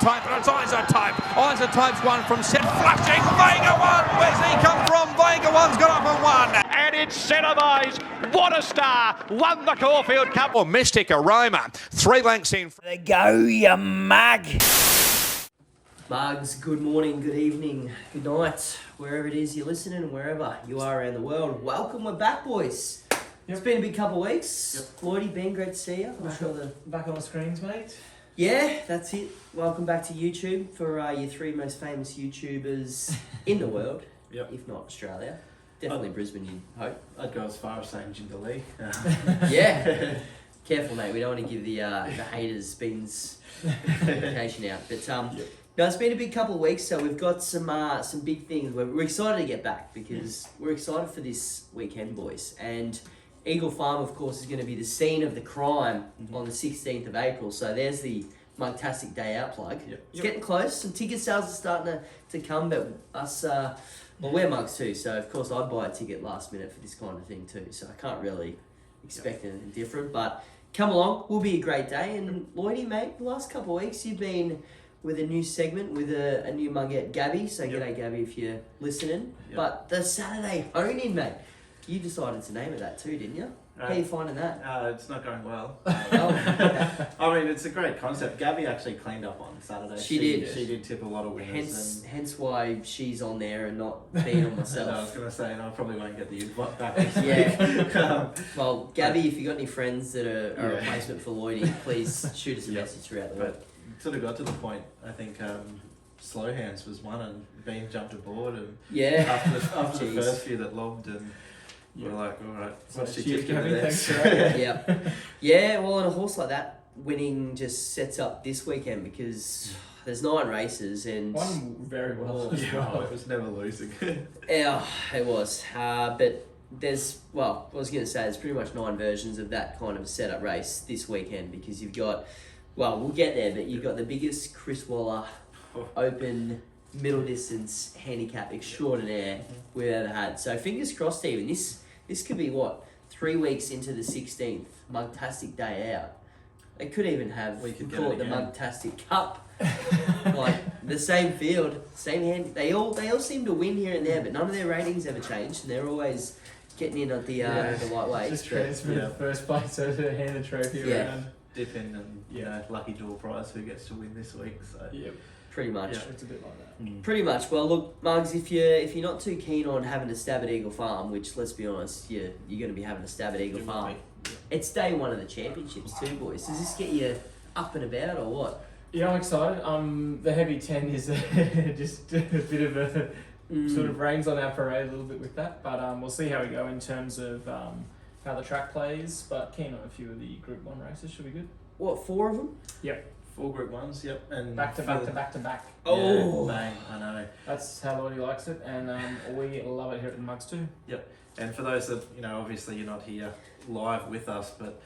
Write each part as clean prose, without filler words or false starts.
Type, and it's Isotype. Isotype's one from set, flashing. Vega one. Where's he come from? Vega one's got up and one. And it's Cinema's What a Star won the Caulfield Cup. Or Mystic Aroma, 3 lengths in. There go, you mug. Mugs, good morning, good evening, good night, wherever it is you're listening, wherever you are around the world. Welcome, we're back, boys. Yep. It's been a big couple of weeks. Yep. Lloydie, Ben, great to see you. Back on the screens, mate. Yeah, that's it. Welcome back to YouTube for your 3 most famous YouTubers in the world, if not Australia. Definitely Brisbane, you'd hope. I'd go as far as saying Jinder Lee. Yeah. Careful, mate. We don't want to give the haters Beans notification out. But no, it's been a big couple of weeks, so we've got some big things. We're excited to get back because we're excited for this weekend, boys. And Eagle Farm, of course, is going to be the scene of the crime on the 16th of April. So there's the Mugtastic Day Out plug. It's getting close. Some ticket sales are starting to come, but us, well, we're mugs too. So, of course, I'd buy a ticket last minute for this kind of thing too. So I can't really expect anything different. But come along. Will be a great day. And Lloydie, mate, the last couple of weeks you've been with a new segment with a new mugette, Gabby. So g'day, Gabby, if you're listening. But the Saturday Hone-In, mate. You decided to name it that too, didn't you? How are you finding that? It's not going well. Oh. I mean, it's a great concept. Gabby actually cleaned up on Saturday. She did. She did tip a lot of winners. Hence why she's on there and not being on myself. I was going to say, and I probably won't get the invite back this week. Well, Gabby, if you've got any friends that are a replacement for Lloydie, please shoot us a message throughout the week. It sort of got to the point, I think, Slow Hands was one and Bean jumped aboard. And after the first few that lobbed and... We're like, all right, what's she tipped into this? Yeah, well, on a horse like that, winning just sets up this weekend because there's 9 races and... Won very well. It was never losing. Yeah, it was. But there's, well, I was going to say, there's pretty much 9 versions of that kind of setup race this weekend because you've got, well, we'll get there, but you've got the biggest Chris Waller Open middle distance handicap extraordinaire we've ever had. So fingers crossed, even this could be 3 weeks into the 16th Mugtastic Day Out. They could even have we could call it the Mugtastic Cup. Like the same field, same hand. They all seem to win here and there, but none of their ratings ever changed, and they're always getting in at the lightweights. Just transfer the first place so to hand the trophy around. Dip in and lucky draw prize who gets to win this week. So pretty much. Yeah, it's a bit like that. Pretty much. Well, look, Mugs, if you're not too keen on having a stab at Eagle Farm, which let's be honest, you're going to be having a stab at Eagle Farm. It's day 1 of the championships too, boys. Does this get you up and about or what? Yeah, I'm excited. The heavy 10 is just a bit of a sort of rains on our parade a little bit with that, but we'll see how we go in terms of how the track plays. But keen on a few of the Group 1 races. Should be good. What, 4 of them? Yep. 4 Group 1s, and back to back. Oh, bang! I know. That's how Lloydie likes it, and we love it here at the Mugs too. Yep. And for those that obviously you're not here live with us, but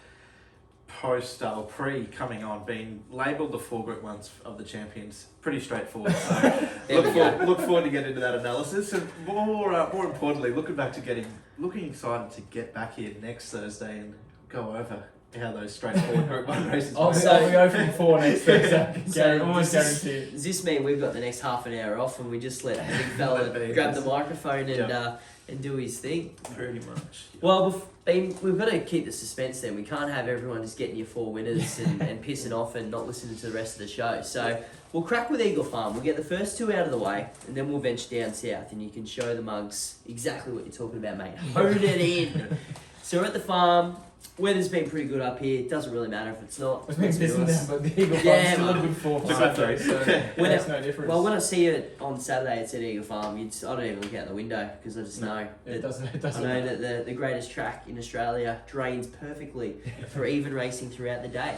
post or pre coming on, being labelled the 4 Group 1s of the champions, pretty straightforward. So look forward to getting into that analysis, and more importantly, looking excited to get back here next Thursday and go over how those straightforward Group 1 races I'll go from 4 next Thursday. Almost guaranteed. Does this mean we've got the next half an hour off and we just let the big fella grab the microphone and do his thing? Pretty much. Well, we've got to keep the suspense then. We can't have everyone just getting your 4 winners and pissing off and not listening to the rest of the show. So we'll crack with Eagle Farm. We'll get the first 2 out of the way and then we'll venture down south and you can show the Mugs exactly what you're talking about, mate. Hone it in. So we're at the farm. Weather's been pretty good up here. It doesn't really matter if it's not. It's been pissing down, but the Eagle Farm's still a good 4 days, so there's no difference. Well, when I see it on Saturday, it's at Eagle Farm. I don't even look out the window because I just know. It doesn't I know that the greatest track in Australia drains perfectly for even racing throughout the day.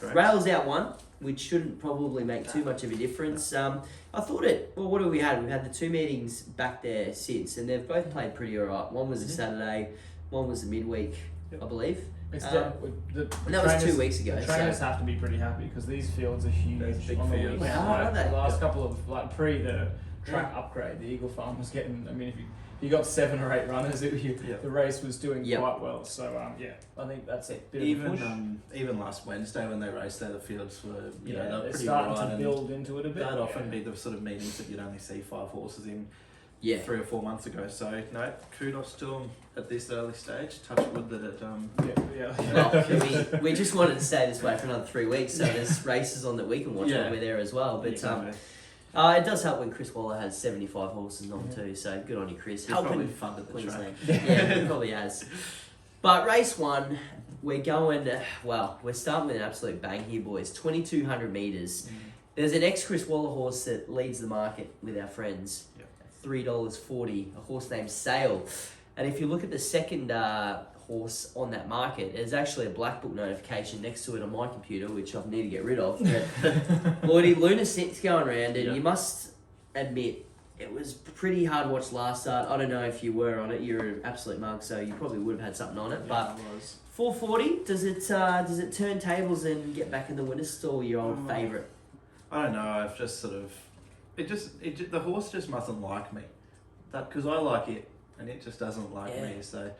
Rails out 1, which shouldn't probably make too much of a difference. I thought what have we had? We've had the 2 meetings back there since, and they've both played pretty alright. One was a Saturday, one was a midweek, I believe. That was 2 weeks ago. The trainers have to be pretty happy because these fields are huge big on the fields. weekend. Wow, The last couple of pre the track upgrade. The Eagle Farm was getting. I mean, if you got 7 or 8 runners, the race was doing quite well. So I think that's a bit of a push. Even last Wednesday when they raced there, the fields were they were they're pretty starting wide to build into it a bit. That'd often be the sort of meetings that you'd only see 5 horses in 3 or 4 months ago. So no, kudos to them at this early stage. Touch wood that it Well, we just wanted to stay this way for another 3 weeks, so there's races on that we can watch when we're there as well. But it does help when Chris Waller has 75 horses on too, so good on you, Chris. He's probably funded the track. Yeah, he probably has. But race 1, we're going, we're starting with an absolute bang here, boys. 2,200 metres. There's an ex-Chris Waller horse that leads the market with our friends. $3.40, a horse named Sail. And if you look at the second horse on that market, there's actually a black book notification next to it on my computer, which I need to get rid of. But Lloydie, Lunasit's going around, and you must admit it was pretty hard watch last start. I don't know if you were on it. You're an absolute mug, so you probably would have had something on it. But 440, does it turn tables and get back in the winner's stall? Your old favourite? I don't know. I've just sort of the horse just mustn't like me, that because I like it and it just doesn't like me. So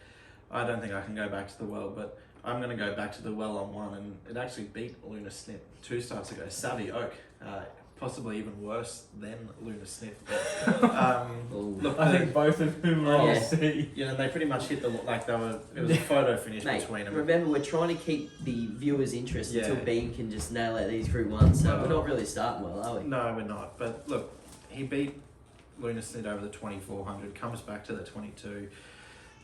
I don't think I can go back to the well, but I'm going to go back to the well on 1, and it actually beat Luna Snip 2 starts ago. Savvy Oak, possibly even worse than Luna Snip. Look, I think both of them are on C. They pretty much hit it was a photo finish between them. Remember, we're trying to keep the viewers' interest until Bean can just nail out these Group 1, so we're not really starting well, are we? No, we're not. But look, he beat Luna Snip over the 2,400, comes back to the 22,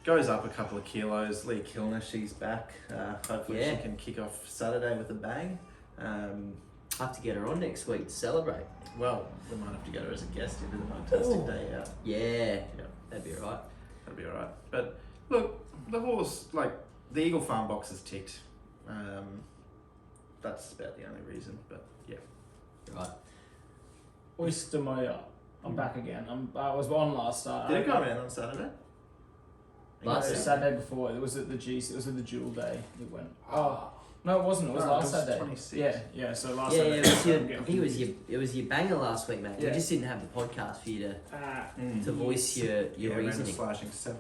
goes up a couple of kilos. Lee Kilner, she's back. Hopefully she can kick off Saturday with a bang. Have to get her on next week to celebrate. Well, we might have to get her as a guest into the fantastic day out. Yeah, that'd be alright. That'd be alright. But look, the horse, the Eagle Farm box is ticked. That's about the only reason. But Right. Oyster Moya, I'm back again. I was on last start. Did it go around on Saturday? Saturday before. It was at the GC. It was at the Jewel Day. It went. No, it wasn't. It was last Saturday. 26. Yeah. So last Saturday. Saturday. I think it was your banger last week, mate. We just didn't have the podcast for you to voice your reasoning. Slashing 7th.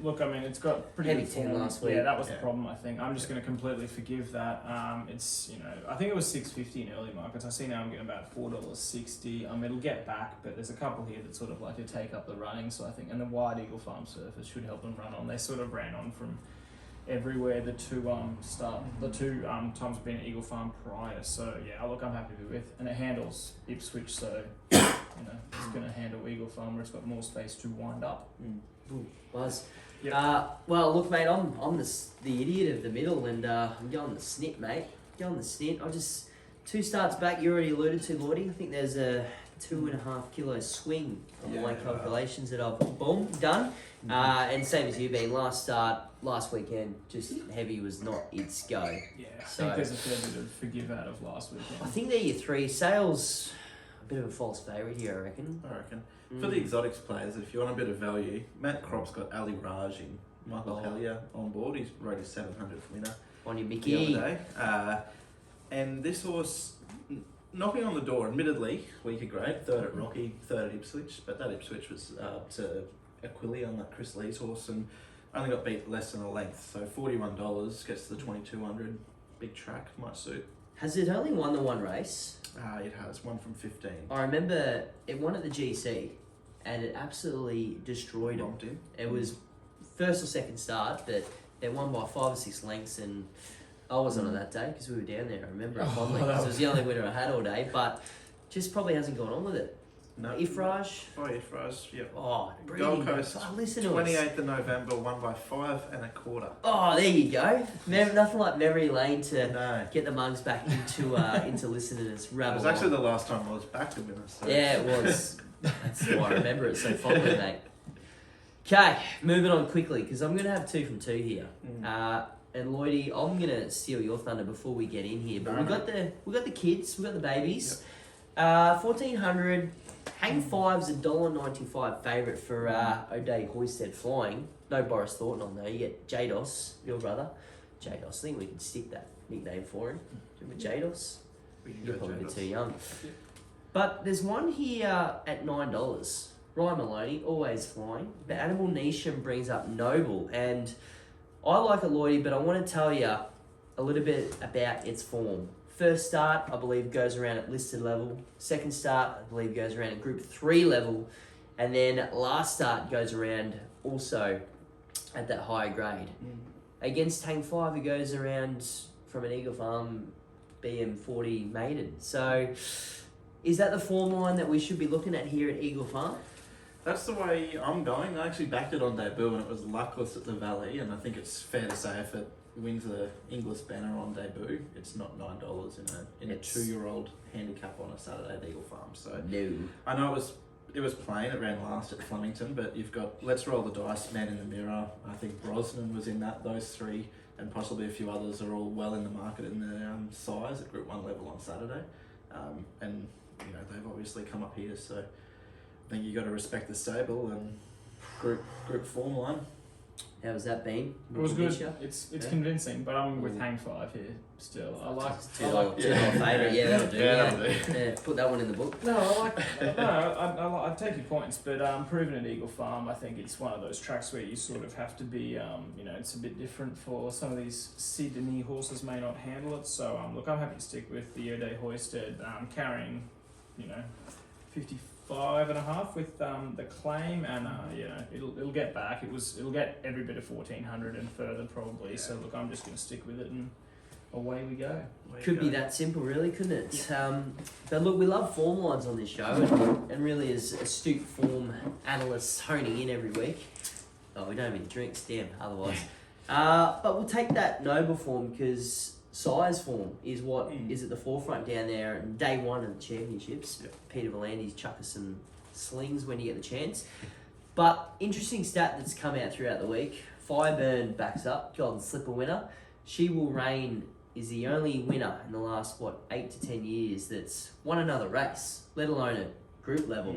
Look, I mean, it's got pretty heavy good 10 form. last week. Yeah, that was the problem. I think I'm just going to completely forgive that. It's I think it was $6.50 in early markets. I see now I'm getting about $4.60. It'll get back, but there's a couple here that sort of like to take up the running. So I think, and the wide Eagle Farm surface should help them run on. They sort of ran on from everywhere. The two times have been at Eagle Farm prior. So look, I'm happy with, and it handles Ipswich. So it's going to handle Eagle Farm where it's got more space to wind up. Ooh, Buzz. Yep. Well, look, mate, I'm the idiot of the middle, and I'm going the snit, mate. Going the snit. I just 2 starts back. You already alluded to, Lloydie. I think there's a 2.5 kilo swing on my calculations that I've done. And same as you, been last weekend, just heavy was not its go. Yeah, I think there's a fair bit of forgive out of last weekend. I think they're your 3 sales. A bit of a false favourite here, I reckon. For the exotics players, if you want a bit of value, Matt Crop's got Ali Raj in Michael Hellier on board. He's rode his 700th winner on your Mickey the other day. And this horse, knocking on the door, admittedly, weaker grade, 3rd at Rocky, 3rd at Ipswich, but that Ipswich was to Aquili on that Chris Lee's horse and only got beat less than a length. So $41 gets to the 2,200. Big track, might suit. Has it only won the one race? It has, 1 from 15. I remember it won at the GC and it absolutely destroyed him. It was 1st or 2nd start, but they won by 5 or 6 lengths, and I wasn't on that day because we were down there. I remember it fondly because it was the only winner I had all day, but just probably hasn't gone on with it. No. Ifraj. Ifraj, yeah. Oh, Gold Coast, listen to 28th of November, won by 5 1/4. Oh, there you go. Nothing like memory lane to get the mugs back into listening to this rabble. It was actually the last time I was back to winners. So. Yeah, it was. That's why I remember it so fondly, mate. Okay, moving on quickly because I'm going to have 2 from 2 here. And Lloydie, I'm going to steal your thunder before we get in here. But we've got the kids, we've got the babies. 1,400. Hang 5's $1.95 favourite for O'Day Hoisted Flying. No Boris Thornton on there. You get Jados, your brother. Jados, I think we can stick that nickname for him. Do you remember Jados? We can You're go probably Jados. too young. But there's one here at $9. Ryan Maloney, always flying. But Animal Nation brings up Noble. And I like it, Lloydie, but I want to tell you a little bit about its form. First start, I believe, goes around at listed level. Second start, I believe, goes around at Group 3 level. And then last start goes around also at that higher grade. Against Tang 5, it goes around from an Eagle Farm BM40 maiden. So, is that the form line that we should be looking at here at Eagle Farm? That's the way I'm going. I actually backed it on debut and it was luckless at the Valley, and I think it's fair to say if it wins the English banner on debut, it's not $9 in a 2-year-old handicap on a Saturday at Eagle Farm. So No. I know it was plain. It ran last at Flemington, but you've got Let's Roll the Dice, Man in the Mirror. I think Brosnan was in that. Those three and possibly a few others are all well in the market in the size at Group 1 level on Saturday, and they've obviously come up here. So I think you got to respect the stable and group form line. How's that been? It was good. You? It's convincing, but I'm with Hang 5 here still. I like $2 favourite. Yeah, that'll do. Yeah, put that one in the book. No, I take your points, but proven at Eagle Farm, I think it's one of those tracks where you sort of have to be, it's a bit different for some of these Sydney horses may not handle it. So look, I'm happy to stick with the O'Day Hoisted, carrying, 55.5 with the claim, and it'll get back. It'll get every bit of 1400 and further probably. Yeah. So look, I'm just going to stick with it and away we go. Could be that simple, really, couldn't it? Yeah. But look, we love form lines on this show, and really as astute form analysts honing in every week. Oh, we don't have any drinks, damn. Otherwise, but we'll take that Noble form because size form is what is at the forefront down there. And day one of the championships, Peter Volandi's chuck us some slings when you get the chance. But interesting stat that's come out throughout the week. Fireburn backs up, Golden Slipper winner. She Will Reign is the only winner in the last, 8 to 10 years that's won another race, let alone at group level.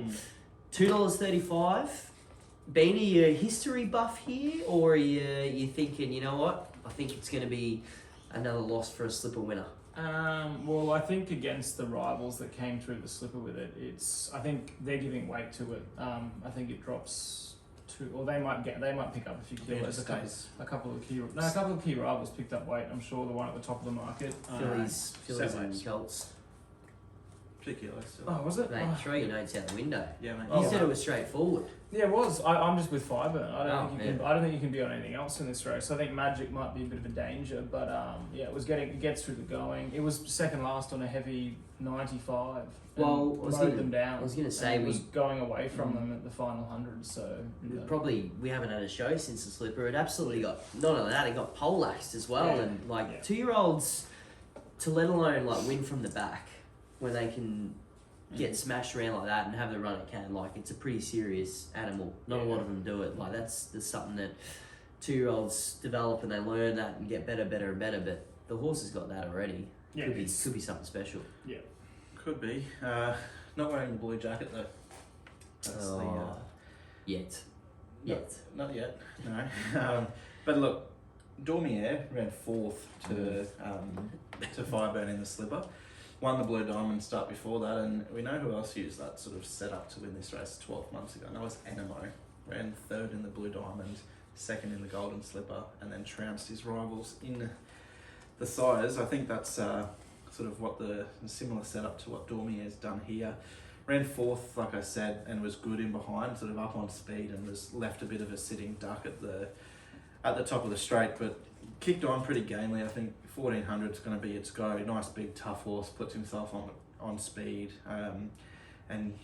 $2.35. Been a history buff here, or are you thinking, you know what, I think it's going to be another loss for a slipper winner? Well, I think against the rivals that came through the slipper with it, I think they're giving weight to it. I think it drops to, or they might pick up a few kilos. A couple of key rivals picked up weight. I'm sure the one at the top of the market. Phillies and Colts. 2 kilos still. Oh, was it? Mate, throw your notes out the window. Yeah, mate. You said it was straightforward. Yeah, it was. I'm just with Fireburn. I don't think you can be on anything else in this race. I think Magic might be a bit of a danger, but it gets through the going. It was second last on a heavy 95. Well, I was going to say it was going away from them at the final 100. So probably we haven't had a show since the slipper. It absolutely got, not only that, it got poleaxed as well. Yeah. And 2-year-olds, to let alone win from the back when they can get smashed around like that and have the run it can, it's a pretty serious animal. Not a lot of them do it. That's something that 2-year-olds develop and they learn that and get better and better. But the horse has got that already. Yeah, could be something special. Yeah, could be. Not wearing the blue jacket though. That's Yet. Not yet. No. But look, Dormier ran 4th to Fireburn in the slipper. Won the Blue Diamond start before that, and we know who else used that sort of setup to win this race 12 months ago. And that was Enemo. Ran 3rd in the Blue Diamond, 2nd in the Golden Slipper, and then trounced his rivals in the size. I think that's sort of what the similar setup to what Dormier's done here. Ran 4th, like I said, and was good in behind, sort of up on speed, and was left a bit of a sitting duck at the top of the straight, but kicked on pretty gamely. I think 1400 is going to be its go. Nice big tough horse, puts himself on speed, and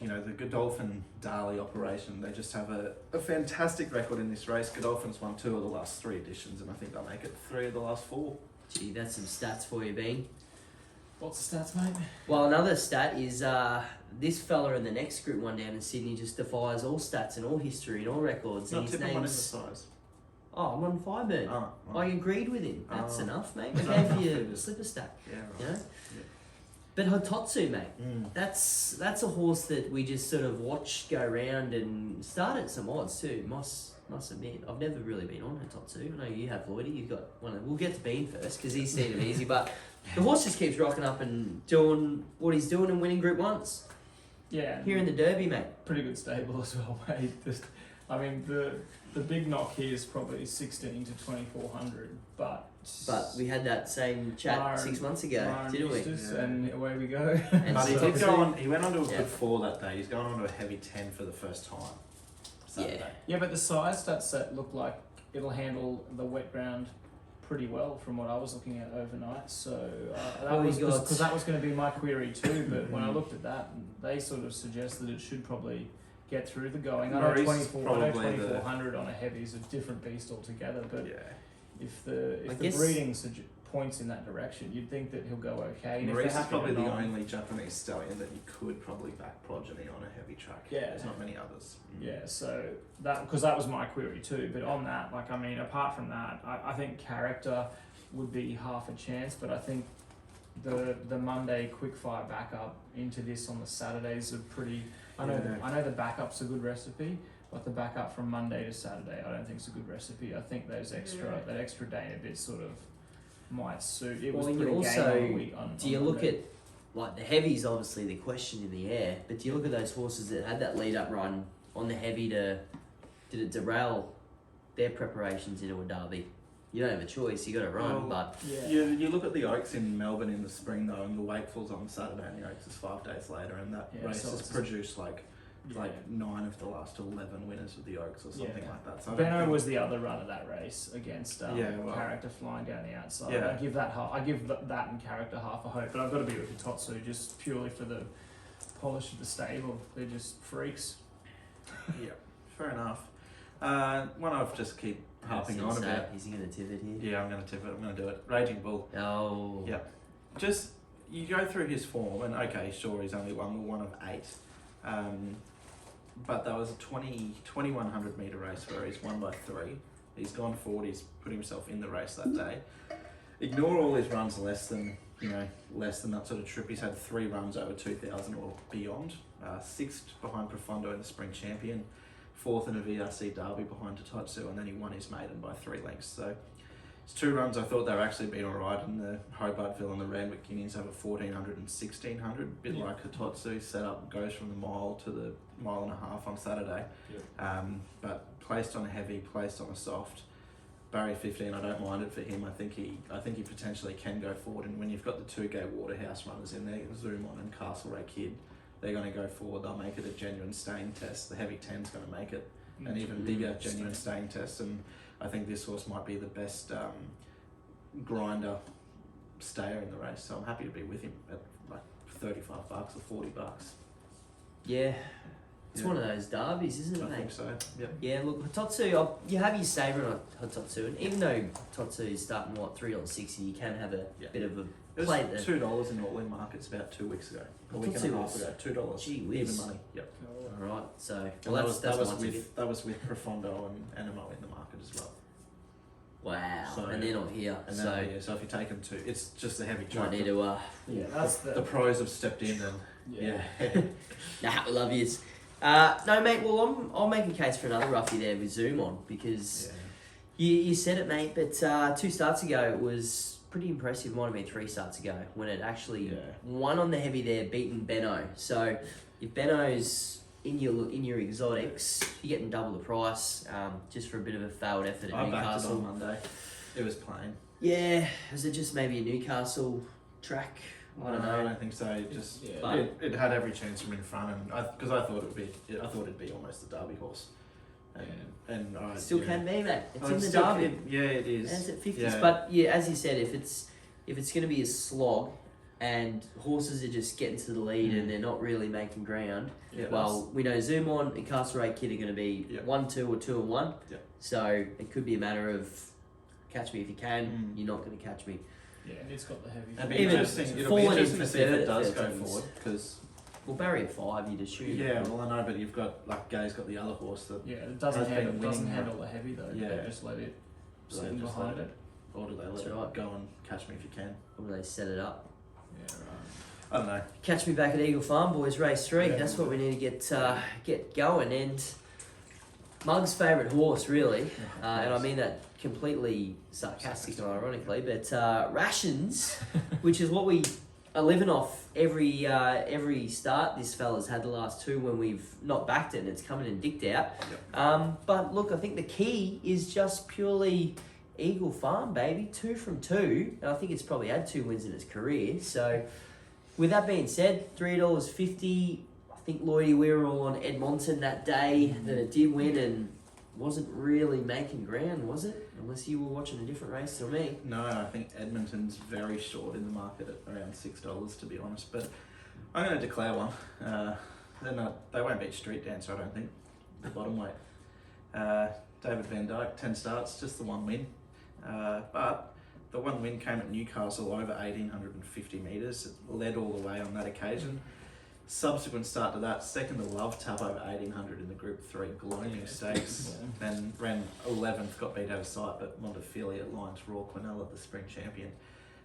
the Godolphin Darley operation. They just have a fantastic record in this race. Godolphin's won 2 of the last 3 editions, and I think they'll make it 3 of the last 4. Gee, that's some stats for you, Bean. What's the stats, mate? Well, another stat is this fella in the next Group 1 down in Sydney just defies all stats and all history and all records. Not and his tipping one in the name's... size. Oh, I'm on Fireburn. Oh, I agreed with him. That's enough, mate. We No, gave you no, a slipper stack. Yeah, right. You know? Yeah. But Hototsu, mate, that's a horse that we just sort of watched go round and start at some odds too. Must admit, I've never really been on Hototsu. I know you have, Lloydie. You've got one. We'll get to Bean first because he's seen it easy. But the horse just keeps rocking up and doing what he's doing and winning Group 1s. Yeah. here in the Derby, mate. Pretty good stable as well, mate. I mean, the big knock here is probably 16 to 2400, but we had that same chat 6 months ago, didn't we? Yeah. And away we go. And But he so- did go on. He went on to a Yeah. good 4 that day. He's going on to a heavy 10 for the first time. Saturday. Yeah, but the size stats set look like it'll handle the wet ground pretty well from what I was looking at overnight. So that Well, was he's got- because that was going to be my query too. But when I looked at that, they sort of suggested it should probably get through the going. I know Maurice 2400 on a heavy is a different beast altogether. But Yeah. if the I if the guess- breeding points in that direction, you'd think that he'll go okay. And Maurice if they're is happy probably to the not- only Japanese stallion that you could probably back progeny on a heavy track. Yeah. There's not many others. Yeah, so that was my query too. But on that, like, I mean, apart from that, I think character would be half a chance. But I think the Monday quickfire backup into this on the Saturdays are pretty. I know the backup's a good recipe, but the backup from Monday to Saturday, I don't think it's a good recipe. I think that extra day and a bit sort of might suit. It was Well, pretty you game also- on the week. Do you look at, like, the heavies, obviously the question in the air, but do you look at those horses that had that lead up run on the heavy did it derail their preparations into a derby? You don't have a choice, you got to run, Well, but Yeah. You look at the Oaks in Melbourne in the spring though, and the Wakeful's on Saturday, and the Oaks is 5 days later, and that Yeah, race so has it's- produced like 9 of the last 11 winners of the Oaks or something Yeah. like that. So I don't Benno think- was the other run of that race against character flying down the outside. Yeah. I give that and character half a hope, but I've got to be with Totsu just purely for the polish of the stable. They're just freaks. Yeah, fair enough. One I've just keep harping on about. Is he going to tip it here? Yeah, I'm going to tip it. I'm going to do it. Raging Bull. Oh. Yeah. Just, you go through his form, and okay, sure, he's only won the 1 of 8. But that was a 2100 metre race where he's won by 3. He's gone forward, he's put himself in the race that day. Ignore all his runs less than that sort of trip. He's had 3 runs over 2000 or beyond. 6th behind Profondo in the Spring Champion. 4th in a VRC Derby behind Tatotsu, and then he won his maiden by 3 lengths. So it's 2 runs. I thought they were actually been alright in the Hobartville and the Randwick Guineas over 1400 and 1600. A bit like Tatotsu, set up, goes from the mile to the 1.5 miles on Saturday. But placed on a heavy, placed on a soft. Barrier 15, I don't mind it for him. I think he potentially can go forward, and when you've got the 2-gate Waterhouse runners in there, Zoom On and Castlereagh Kid, they're going to go forward. They'll make it a genuine staying test. The heavy 10's going to make it an even bigger genuine staying test, and I think this horse might be the best grinder stayer in the race. So I'm happy to be with him at like $35 or $40. Yeah. It's one of those derbies, isn't it, I mate? think so. Yep. Yeah, look, Tatsu, you have your saver on Tatsu, and even though Tatsu is starting, $3.60, you can have a bit of a It was play there. $2 in all-in markets about 2 weeks ago. A week and a half ago. $2. Gee whiz. Even money. Yep. Alright, so... And Well, that was once again. with Profondo and Animo in the market as well. Wow, So- and they're not here, And so... then, yeah, so if you take them to, it's just a heavy Might track. need to, Yeah, that's The pros have stepped in, and yeah. Nah, we love yous. No, mate, well, I'll make a case for another roughie there with Zoom On, because you said it, mate, but 2 starts ago it was pretty impressive. It might have been 3 starts ago when it actually won on the heavy there, beating Benno. So if Benno's in your exotics, you're getting double the price just for a bit of a failed effort at I backed it Newcastle. on Monday. It was plain. Yeah, is it just maybe a Newcastle track? I don't I know. don't think so. It just But- it had every chance from in front, and because I thought it'd be almost a Derby horse. And I Still can be, mate. It's in the still derby. can- yeah, it is. And it's at 50s, Yeah. but yeah, as you said, if it's going to be a slog and horses are just getting to the lead and they're not really making ground, well, we know Zoom On and Castlereagh Kid are going to be 1-2 or 2-1. Yeah. So it could be a matter of catch me if you can. You're not going to catch me. Yeah, and it's got the heavy. It'll be Even interesting. It'll be falling interesting in to see if third it does at go 13s. forward, because Well, barrier 5, you'd assume. yeah, well I know, but you've got like Gay's got the other horse that Yeah, it doesn't has been handle winning handle now. the heavy though. Yeah. They just let it So sit just behind let it. or do they let That's it right. go and catch me if you can? Or do they set it up? Yeah, right. I don't know. Catch me back at Eagle Farm, boys. Race 3. Yeah. That's what we need to get going. And Mug's favourite horse, really, and I mean that completely sarcastically and ironically, but Rations, which is what we living off every start this fella's had the last two when we've not backed it and it's coming and dicked out. But look, I think the key is just purely Eagle Farm, baby. 2 from 2. And I think it's probably had 2 wins in its career. So with that being said, $3.50. I think, Lloydie, we were all on Edmonton that day that it did win and wasn't really making ground, was it? Unless you were watching a different race than me. No, I think Edmonton's very short in the market at around $6, to be honest. But I'm going to declare one. They won't beat Street Dancer, I don't think. The bottom weight. David Van Dyke, 10 starts, just the 1 win. But the 1 win came at Newcastle over 1,850 metres. It led all the way on that occasion. Subsequent start to that, second to Love Tap over 1,800 in the Group 3 Gloaming Stakes. Then ran 11th, got beat out of sight, but Montefiore at Lions Raw Quinella, the Spring Champion.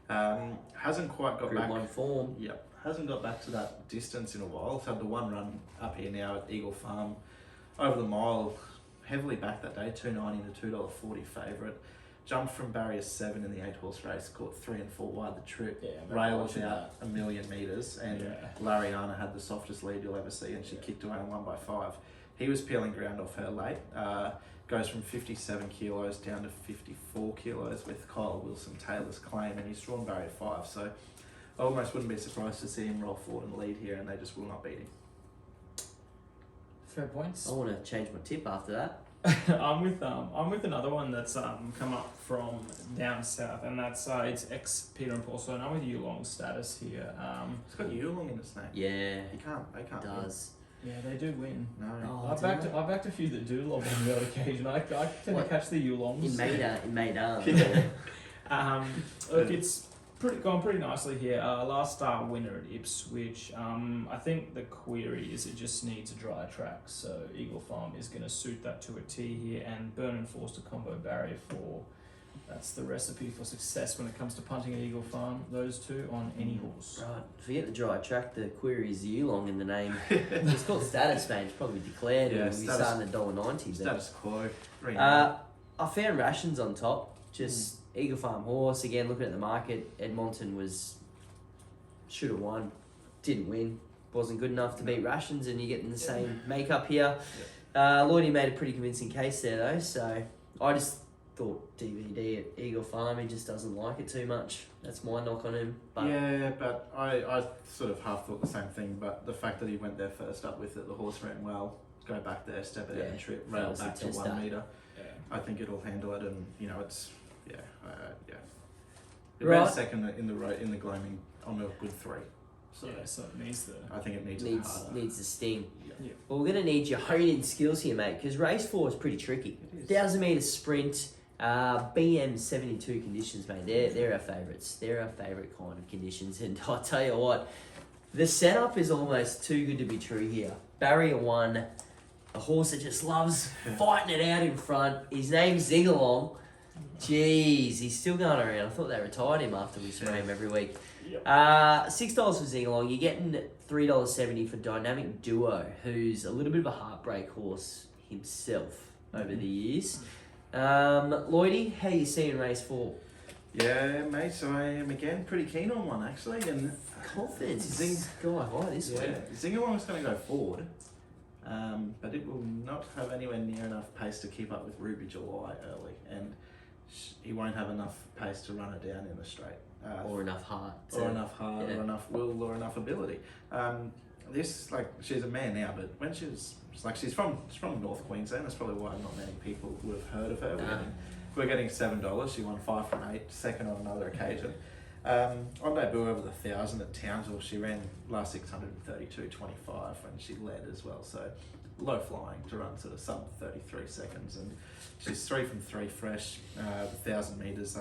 Hasn't quite got Group back. 1 form. Yep, hasn't got back to that distance in a while. It's had the 1 run up here now at Eagle Farm. Over the mile, heavily back that day, $2.90 to $2.40 favourite. Jumped from barrier 7 in the 8-horse race, caught 3 and 4 wide the trip. Railed out 1,000,000 metres, and Lariana had the softest lead you'll ever see, and she kicked away and won by 5. He was peeling ground off her late. Goes from 57 kilos down to 54 kilos with Kyle Wilson Taylor's claim, and he's drawn barrier 5. So I almost wouldn't be surprised to see him roll forward and lead here, and they just will not beat him. Fair points. I want to change my tip after that. I'm with another one that's come up from down south, and that's it's ex Peter and Paul. So I'm with Yulong status here. It's got Yulong in its name. Yeah, They can't. it does. Yeah, they do win. No. Oh, I've backed a few that do lob on the odd occasion. I tend to catch the Yulongs. In Maida. Look, it's gone pretty nicely here. Last start winner at Ipswich. I think the query is it just needs a dry track. So Eagle Farm is going to suit that to a T here, and Burn and Forster combo barrier 4. That's the recipe for success when it comes to punting at Eagle Farm. Those two on any horse. Right, forget the dry track. The query is Yulong in the name. It's called status, mate. It's probably declared. Yeah, and we starting at $1.90. Status quo. I found Rations on top. Just Eagle Farm horse. Again, looking at the market, Edmonton should have won. Didn't win. Wasn't good enough to beat Rations, and you're getting the same makeup here. Lloydie made a pretty convincing case there, though. So I just thought DVD at Eagle Farm, he just doesn't like it too much. That's my knock on him. But yeah, but I sort of half thought the same thing, but the fact that he went there first up with it, the horse ran well, go back there, step it out and trip, rail back to 1 metre. Yeah. I think it'll handle it, and it's It Right. ran second in the gloaming on a good 3. So So it needs the... I think it needs harder. needs the sting. Yeah. Well, we're going to need your hone-in skills here, mate, because race 4 is pretty tricky. 1,000 metre sprint, BM72 conditions, mate. They're our favourites. They're our favourite kind of conditions. And I'll tell you what, the setup is almost too good to be true here. Barrier 1, a horse that just loves fighting it out in front. His name's Zingalong. Jeez, he's still going around. I thought they retired him after we spray him every week. Yep. $6 for Zingalong. You're getting $3.70 for Dynamic Duo, who's a little bit of a heartbreak horse himself over the years. Lloydie, how you seeing race 4? Yeah, mate. So I am again pretty keen on one actually, and Confidence is going high this week. Zingalong's going to go forward, but it will not have anywhere near enough pace to keep up with Ruby July early, and he won't have enough pace to run her down in the straight. Or enough heart. Or enough heart, yeah. or enough will, or enough ability. She's a man now, but when she's from North Queensland, that's probably why not many people would have heard of her. We're getting $7. She won 5 from 8, second on another occasion. On debut over the 1,000 at Townsville, she ran last 632.25 when she led as well. So low flying to run sort of sub 33 seconds, and she's 3 from 3 fresh. 1,000 metres,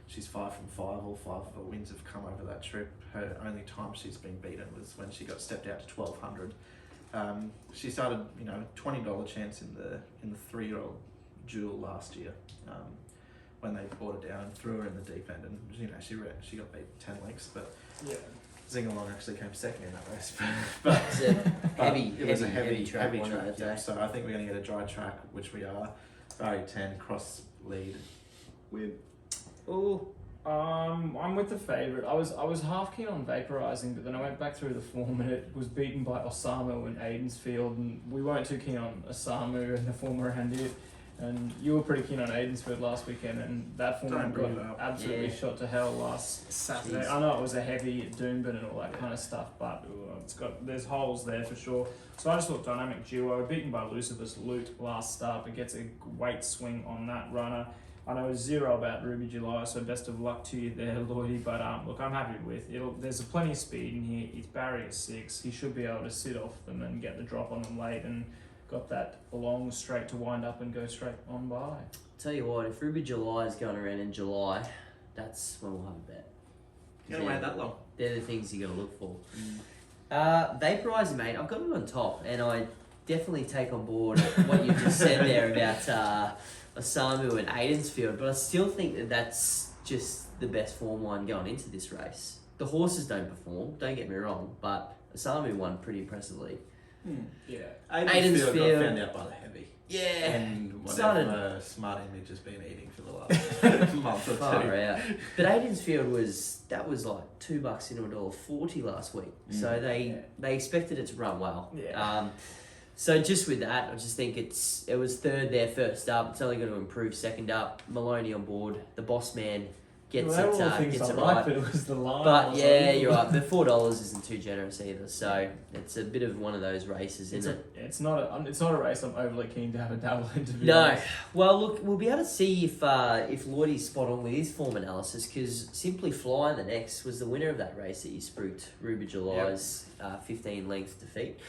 she's 5 from 5. All 5 of her wins have come over that trip. Her only time she's been beaten was when she got stepped out to 1,200. She started, $20 chance in the 3-year-old Jewel last year, when they brought her down and threw her in the deep end, and she got beat 10 lengths, but Zingalong actually came second in that race. But It was a heavy track. So I think we're going to get a dry track, which we are. Barrier 10 cross lead with I'm with the favourite. I was half keen on Vaporizing, but then I went back through the form and it was beaten by Osamu and Aidensfield, and we weren't too keen on Osamu and the form around it. And you were pretty keen on Aidensfield last weekend, and that form Don't bring got it up. absolutely shot to hell last Saturday. I know it was a heavy Doomben and all that kind of stuff, but there's holes there for sure. So I just thought Dynamic Duo, beaten by Lucifer's Loot last start, but gets a weight swing on that runner. I know 0 about Ruby July, so best of luck to you there, Lloydie. But look, I'm happy with it. There's plenty of speed in here. It's barrier 6. He should be able to sit off them and get the drop on them late, and got that long straight to wind up and go straight on by. Tell you what, if Ruby July is going around in July, that's when we'll have a bet. You gonna wait that long? They're the things you got to look for. Vaporizer, mate, I've got him on top, and I definitely take on board what you just said there about Osamu and Aidensfield, but I still think that that's just the best form line going into this race. The horses don't perform, don't get me wrong, but Osamu won pretty impressively. Yeah. Aidensfield got found out by the heavy. Yeah. And whatever Smart Image has been eating for the last month or two. Far out. But Aidensfield was like $2 into $1.40 last week. So they expected it to run well. Yeah. So just with that, I just think it was third there first up. It's only going to improve second up. Maloney on board. The boss man gets Well, they were all it things gets I it liked, right. but it was the line. But yeah, you're right. The $4 isn't too generous either. So it's a bit of one of those races, isn't it? It's not a race I'm overly keen to have a double interview. No. Well, look, we'll be able to see if Lloydie's spot on with his form analysis, because Simply Fly the next was the winner of that race that you spooked Ruby July's 15 length defeat.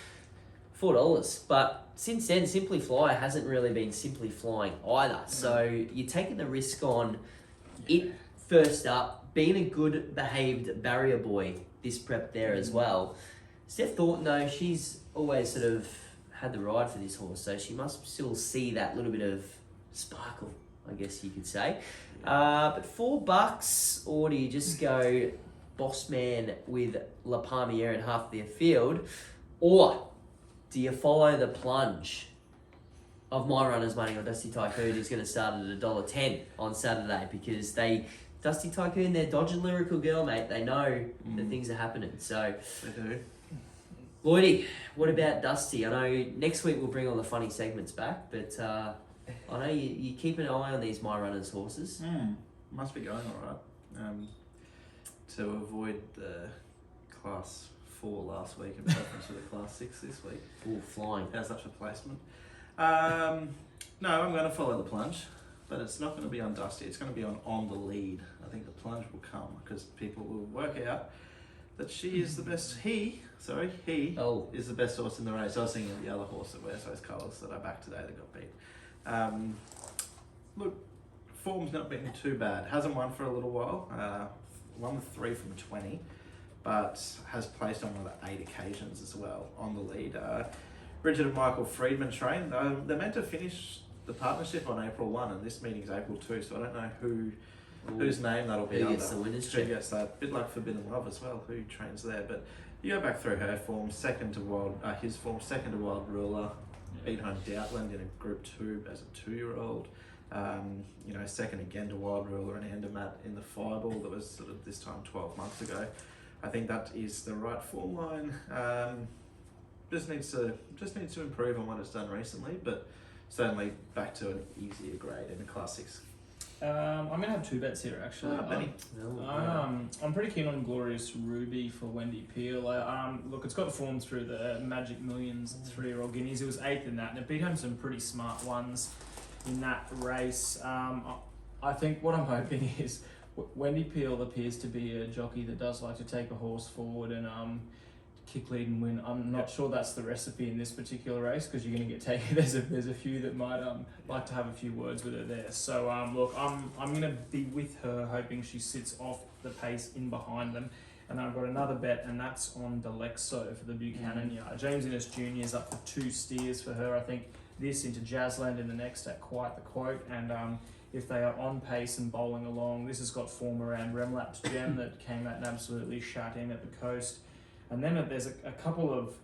$4. But since then, Simply Fly hasn't really been simply flying either. So you're taking the risk on it first up, being a good behaved barrier boy this prep there as well. Steph Thornton, though, she's always sort of had the ride for this horse, so she must still see that little bit of sparkle, I guess you could say. But $4, or do you just go Boss Man with La Palmiere in half their field, or do you follow the plunge of My Runner's Money or Dusty Tycoon, who's going to start at $1.10 on Saturday, because Dusty Tycoon, they're dodging Lyrical Girl, mate. They know that things are happening. So They do. Lloydie, what about Dusty? I know next week we'll bring all the funny segments back, but I know you keep an eye on these My Runners horses. Must be going all right. To avoid the Class 4 last week and preference for the Class 6 this week. All flying. How's that for placement? No, I'm going to follow the plunge, but it's not going to be on Dusty. It's going to be on the lead. I think the plunge will come because people will work out that she is the best. He is the best horse in the race. I was thinking of the other horse that wears those colours that I backed today that got beat. Look, form's not been too bad. Hasn't won for a little while. Won with 3 from 20, but has placed on another 8 occasions as well on the lead. Bridget and Michael Friedman train. They're meant to finish the partnership on April 1, and this meeting's April 2, so I don't know whose name that'll be Who under. gets the winner's Who check? gets that? Bit like Forbidden Love as well, who trains there. But you go back through her form, his form, second to Wild Ruler, beat home Doubtland in a Group 2 as a 2-year-old. Second again to Wild Ruler and Andermatt in the Fireball that was sort of this time 12 months ago. I think that is the right form line. Just needs to improve on what it's done recently, but certainly back to an easier grade in a Class 6. I'm going to have 2 bets here, actually. Benny. I'm pretty keen on Glorious Ruby for Wendy Peel. Look, it's got the form through the Magic Millions 3-year-old Guineas. It was 8th in that, and it beat home some pretty smart ones in that race. I think what I'm hoping is Wendy Peel appears to be a jockey that does like to take a horse forward and kick, lead and win. I'm not sure that's the recipe in this particular race, because you're going to get taken. There's a few that might like to have a few words with her there. So look, I'm going to be with her, hoping she sits off the pace in behind them. And I've got another bet, and that's on Delexo for the Buchanan yard. James Innes Jr. is up for 2 steers for her. I think this into Jazzland in the next at quite the quote. And if they are on pace and bowling along, this has got form around Remlap's Gem that came out and absolutely shut in at the coast. And then there's a couple of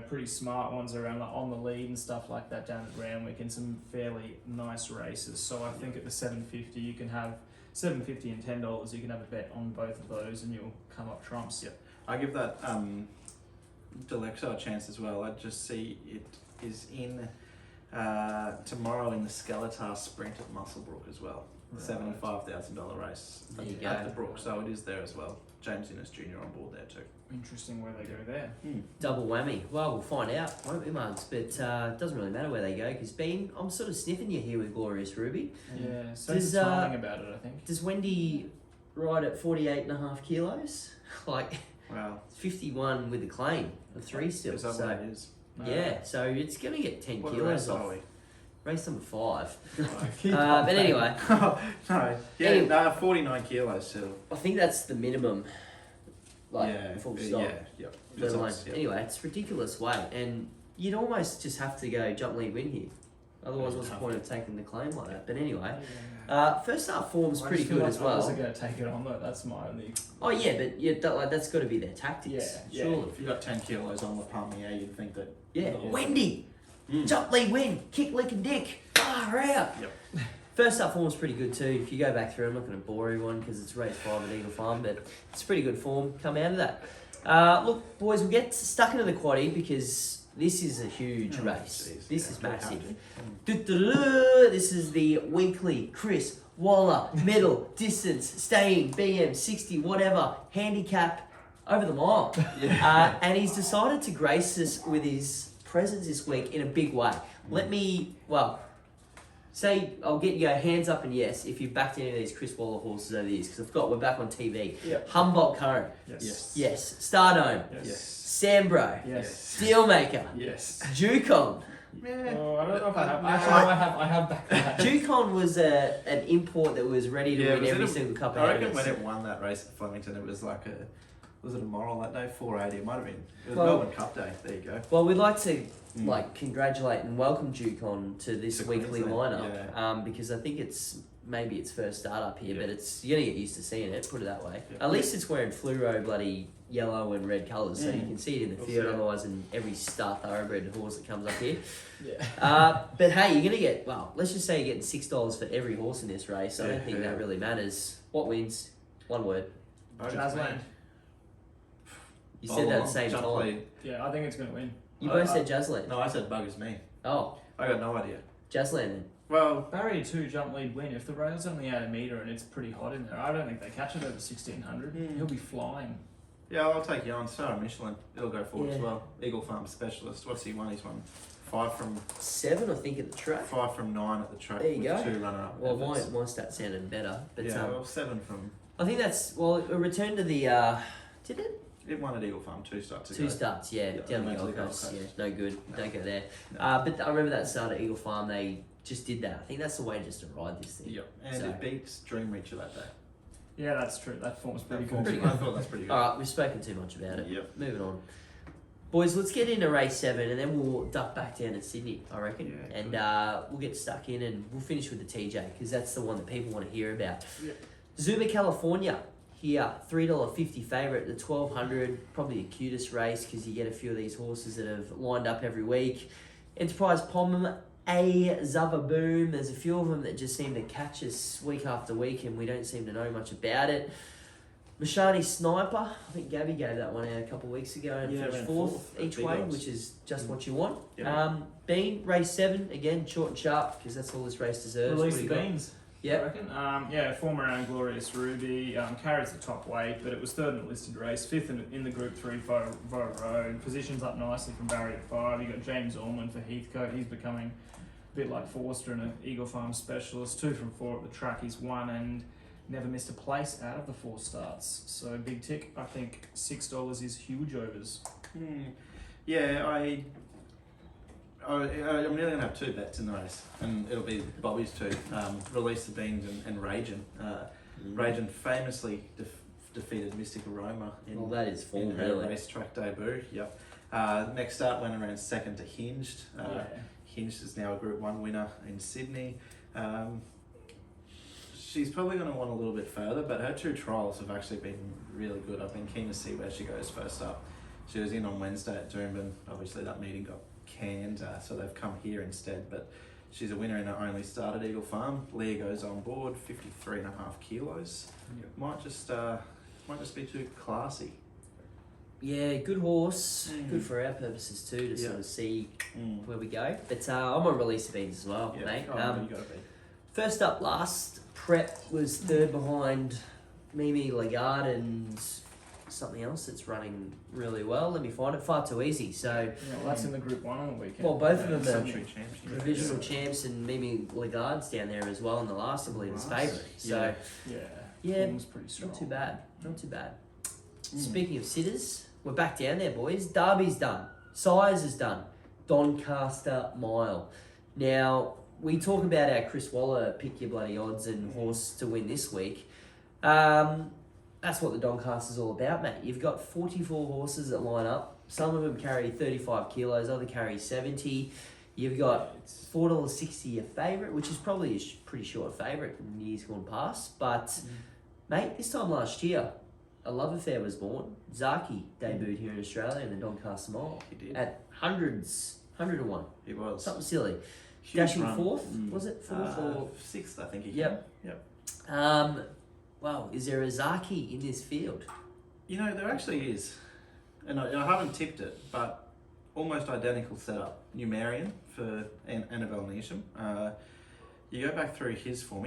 pretty smart ones around, like On the Lead and stuff like that down at Randwick, and some fairly nice races. So I think at the 750 you can have $7.50 and $10. You can have a bet on both of those, and you'll come up trumps. Yep. I give that Delecto a chance as well. I just see it is in tomorrow in the Skeletar Sprint at Musselbrook as well. Right. $75,000 race There you at go. the Brook, so it is there as well. James Innes Jr. on board there too. Interesting where they go there. Double whammy. Well, we'll find out, won't we, Mugs? But it doesn't really matter where they go, because I'm sort of sniffing you here with Glorious Ruby. Yeah, so Does, timing about it, I think. Does Wendy ride at 48.5 kilos? Like, Well, 51 with the claim of 3 still. is that So, what it is? yeah, so it's going to get 10 What kilos race off. are we? Race number 5. Keep But anyway, No, yeah, Anyway. 49 kilos still. I think that's the minimum. Like, yeah, full stop. yeah, yep. Let It's alone- us, yep. Anyway, it's ridiculous weight, and you'd almost just have to go jump lead win here. Otherwise, what's the point of taking the claim like that? But anyway, first up form's pretty good as I well. wasn't going to take it on, though. That's my only. Oh yeah, but that's got to be their tactics. Yeah, surely. If you got 10 kilos on the Palmier, you'd think that. Yeah, Yeah. Wendy, jump lead win, kick lick and dick, far out. Yep. First up form's pretty good too. If you go back through, I'm not going to bore everyone because it's race 5 at Eagle Farm, but it's pretty good form come out of that. Look, boys, we'll get stuck into the quaddie because this is a huge race. Jeez, This yeah, is we have massive. to. This is the weekly Chris Waller medal distance staying BM60 whatever handicap over the mile. And he's decided to grace us with his presence this week in a big way. Let me, say, I'll get you hands up and yes if you've backed any of these Chris Waller horses over the years, because we're back on TV. Yep. Humboldt Current. Yes. Yes. Stardome. Yes. Sambro. Yes. Steelmaker. Yes. Jukon. Yeah. Oh, I don't know if I have. Actually, no, I have back that. Jukon was an import that was ready to win was every it single cup I ahead of reckon when us. it won that race at Flemington, it was like was it a moral that day? 480, it might have been. It was Well- Melbourne Cup Day, there you go. Well, we'd like to congratulate and welcome Jukon to this To weekly Queensland, lineup, because I think it's maybe its first start up here, Yeah. but you're gonna get used to seeing it. Put it that way. Yeah. At least it's wearing fluoro bloody yellow and red colours, so you can see it in the We'll field. see it. Otherwise, in every star thoroughbred horse that comes up here. Yeah. But hey, you're gonna get let's just say you're getting $6 for every horse in this race. I don't Yeah, think yeah. that really matters. What wins? One word. Jazzland. You said that at the same Jump time. lead. Yeah, I think it's going to win. You both said Jazzland. No, I said buggers me. Oh, I got no idea. Jazzland then. Well, Barrier 2 jump lead win. If the rail's only 8 a metre and it's pretty hot in there, I don't think they catch it over 1600. He'll be flying. yeah, I'll take you on. Sarah Michelin. It'll go forward as Yeah. well. Eagle Farm Specialist. What's he won? He's won 5 from 7, I think, at the track. 5 from 9 at the track. There you with go. 2 runner-up. Well, my efforts. stats sounded better, but Yeah, well, 7 from. I think that's a return to the. Did it? It won at Eagle Farm 2 starts ago. 2 starts, yeah, Yeah, down the went to Gold the Gold Coast. Coast. Yeah, no good. No. Don't go there. No. But I remember that start at Eagle Farm. They just did that. I think that's the way just to ride this thing. Yep. And So- it beats Dream Reacher that day. Yeah, that's true. That form's pretty That good. form- I thought that's pretty good. All right, we've spoken too much about it. Yep. Moving on. Boys, let's get into race 7 and then we'll duck back down to Sydney, I reckon. Yeah, and good. we'll get stuck in and we'll finish with the TJ because that's the one that people want to hear about. Yep. Zuma, California, here, $3.50 favourite, the 1200, probably the cutest race because you get a few of these horses that have lined up every week. Enterprise Pommum, A Zubba Boom, there's a few of them that just seem to catch us week after week and we don't seem to know much about it. Mashani Sniper, I think Gabby gave that one out a couple of weeks ago and Yeah, finished ran 4th fourth. each Big way, odds. which is just what you want. Yeah. Bean, race 7, again, short and sharp because that's all this race deserves. Release What the do you got? beans. I Yeah. reckon. Yeah, form around Glorious Ruby. Carries the top weight, but it was 3rd in the listed race, 5th in the Group 3 Vo Road. Positions up nicely from barrier 5. You got James Ormond for Heathcote. He's becoming a bit like Forster and an Eagle Farm Specialist. 2 from 4 at the track. He's won and never missed a place out of the 4 starts. So big tick. I think $6 is huge overs. Yeah, I'm really going to have 2 bets in the race, and it'll be Bobby's 2. Release the Beans and Ragin. Ragin famously defeated Mystic Aroma Well, that is form, in her really. racetrack debut. Yep. Next start went around 2nd to Hinged. Yeah. Hinged is now a Group 1 winner in Sydney. She's probably going to want a little bit further, but her 2 trials have actually been really good. I've been keen to see where she goes first up. She was in on Wednesday at Doomben. Obviously, that meeting got canned, so they've come here instead. But She's a winner in her only start at Eagle Farm. Leah goes on board, 53.5 kilos. Yep. Might just be too classy. Yeah, good horse. Good for our purposes too to sort of see where we go. But I'm on release of beans as well, mate. Oh, you gotta be. First up last, Prep was third behind Mimi Lagarde and something else that's running really well. Let me find it. Far Too Easy. So Yeah, well, that's in the Group 1 on the weekend. well, both of them are Century champs. provisional champs, and Mimi Lagarde's down there as well in the last, I believe, is favourite. So yeah, Form's pretty strong. not too bad. Not too bad. Speaking of sitters, we're back down there, boys. Derby's done. Sires is done. Doncaster Mile. Now, we talk about our Chris Waller pick your bloody odds and horse to win this week. That's what the Doncaster's all about, mate. You've got 44 horses that line up. Some of them carry 35 kilos, others carry 70. You've got $4.60 a favourite, which is probably a pretty short favourite in years gone past. But, mate, this time last year, a love affair was born. Zaki debuted here in Australia in the Doncaster Mile. He did. At 100 to 1. He was. Something silly. Huge Dashing run. fourth, was it? Fourth or... Sixth, I think he Yep. came. Yep. Well, is there a Zaki in this field? You know, there actually is. And I haven't tipped it, but almost identical setup. Numerian for Annabelle Neesham. You go back through his form.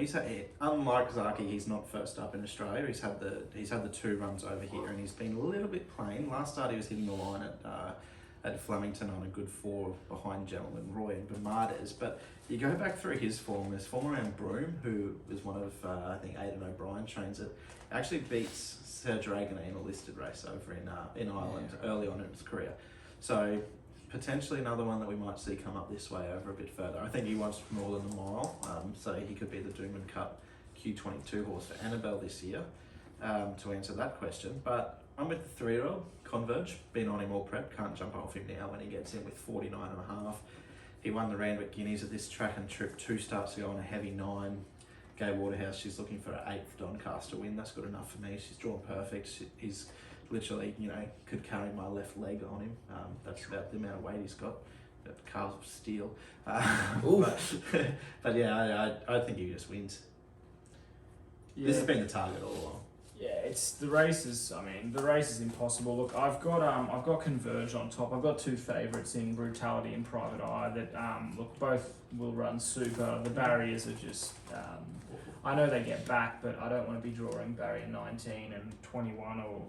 Unlike Zaki, he's not first up in Australia. He's had the 2 runs over here, and he's been a little bit plain. Last start, he was hitting the line at Flemington on a good 4 behind Gentleman Roy and Bermades. But you go back through his form. There's form around Broome, who was one of I think Aidan O'Brien trains it. Actually beats Sir Dragon in a listed race over in Ireland early on in his career. So potentially another one that we might see come up this way over a bit further. I think he wants more than a mile, so he could be the Doomben Cup Q22 horse for Annabelle this year, to answer that question. But I'm with the 3-year-old, Converge. Been on him all prep, can't jump off him now when he gets in with 49.5. He won the Randwick Guineas at this track and trip 2 starts ago on a heavy 9. Gay Waterhouse, she's looking for an 8th Doncaster win. That's good enough for me. She's drawn perfect. He's literally, could carry my left leg on him. That's about the amount of weight he's got. Calves of steel. But yeah, I think he just wins. Yeah. This has been the target all along. Yeah, it's the races. I mean, the race is impossible. Look, I've got Converge on top. I've got 2 favourites in Brutality and Private Eye that look, both will run super. The barriers are just. I know they get back, but I don't want to be drawing barrier 19 and 21 or